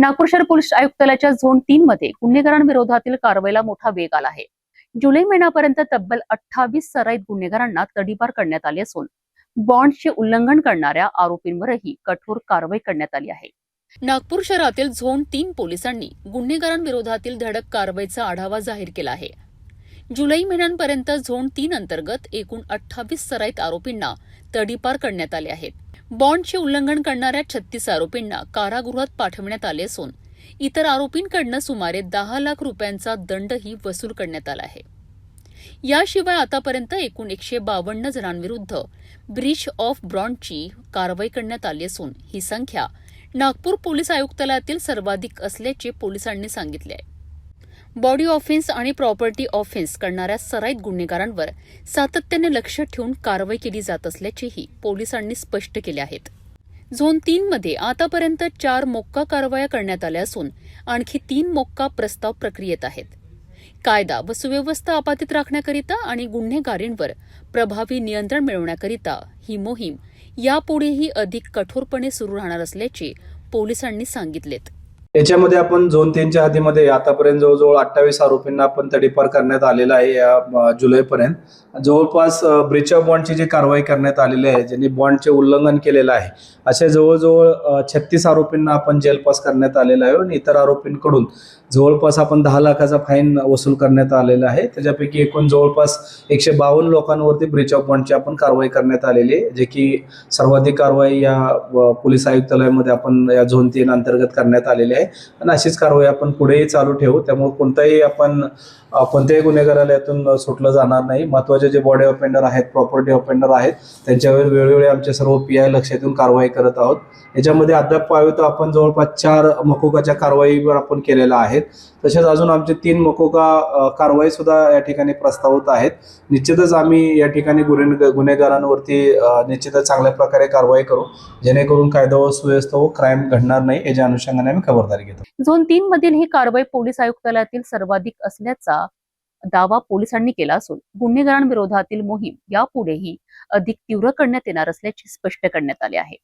नागपूर शहर पोलीस आयुक्तालयाच्या झोन 3 मध्ये गुन्हेगारांविरोधातील कारवाईला मोठा वेग आला आहे। जुलै महिन्यापर्यंत तब्बल 28 सराईत गुन्हेगारांना तडीपार करण्यात आले असून बॉन्डचे उल्लंघन करणाऱ्या आरोपींवरही कठोर कारवाई करण्यात आली आहे। नागपूर शहरातील झोन 3 पोलिसांनी गुन्हेगारांविरोधातील धडक कारवाईचा आढावा जाहीर केला आहे। जुलै महिन्यापर्यंत झोन 3 अंतर्गत एकूण 28 सराईत आरोपींना तडीपार करण्यात आले आहेत। बॉन्डचे उल्लंघन करणाऱ्या 36 आरोपींना कारागृहात पाठवण्यात आले असून इतर आरोपींकडून सुमारे 10 लाख रुपयांचा दंडही वसूल करण्यात आला आहे। याशिवाय आतापर्यंत एकूण 152 जणांविरुद्ध ब्रीच ऑफ बॉन्डची कारवाई करण्यात आली असून ही संख्या नागपूर पोलीस आयुक्तालयातील सर्वाधिक असल्याचे पोलिसांनी सांगितले आहे। बॉडी ऑफेन्स आणि प्रॉपर्टी ऑफेन्स करणाऱ्या सराईत गुन्हेगारांवर सातत्याने लक्ष ठेवून कारवाई केली जात असल्याचेही पोलिसांनी स्पष्ट केले आहेत। झोन 3 मध्ये आतापर्यंत 4 मोक्का कारवाया करण्यात आल्या असून आणखी 3 मोक्का प्रस्ताव प्रक्रियेत आहेत। कायदा व सुव्यवस्था अबाधित राखण्याकरिता आणि गुन्हेगारींवर प्रभावी नियंत्रण मिळवण्याकरिता ही मोहीम यापुढेही अधिक कठोरपणे सुरू राहणार असल्याचे पोलिसांनी सांगितलेत। याच्यामध्ये आपण झोन 3च्या हद्दीमध्ये आतापर्यंत जवळजवळ 28 आरोपींना आपण तडीपार करण्यात आलेला आहे। या जुलैपर्यंत जवळपास ब्रीच ऑफ बॉन्डची जी कारवाई करण्यात आलेली आहे, ज्यांनी बॉन्डचे उल्लंघन केलेलं आहे, असे जवळजवळ 36 आरोपींना आपण जेलपास करण्यात आलेला आहे आणि इतर आरोपींकडून जवळपास आपण 10 लाखाचा फाईन वसूल करण्यात आलेला आहे। त्याच्यापैकी एकूण जवळपास 152 लोकांवरती ब्रीच ऑफ बॉन्डची आपण कारवाई करण्यात आलेली आहे, जे की सर्वाधिक कारवाई या पोलीस आयुक्तालयामध्ये आपण या झोन 3 अंतर्गत करण्यात आलेली आहे आणि अशीच कारवाई आपण पुढेही चालू ठेवू। त्यामुळे कोणत्याही गुन्हेगाराला यातून सुटलं जाणार नाही। महत्त्वाचे जे बॉडी ऑफेंडर आहेत, प्रॉपर्टी ऑफेंडर आहेत, त्यांच्यावर वेळोवेळी आमचे सर्व PI लक्ष देऊन कारवाई करत आहोत। याच्यामध्ये अद्याप पाहावे तर आपण जवळपास 4 मकोकाच्या कारवाईवर आपण केलेल्या आहेत। तसेच अजून आमचे 3 मकोका कारवाई सुद्धा या ठिकाणी प्रस्तावित आहेत। निश्चितच आम्ही या ठिकाणी गुन्हेगारांवरती निश्चितच चांगल्या प्रकारे कारवाई करू, जेणेकरून कायदा व सुव्यवस्था व क्राईम घडणार नाही, याच्या अनुषंगाने आम्ही खबरदारी घेतो। झोन 3 मधील ही कारवाई पोलीस आयुक्तालयातील सर्वाधिक असल्याचा दावा पोलिसांनी केला असून गुन्हेगारांविरोधातील मोहीम यापुढेही अधिक तीव्र करण्यात येणार असल्याचे स्पष्ट करण्यात आले आहे।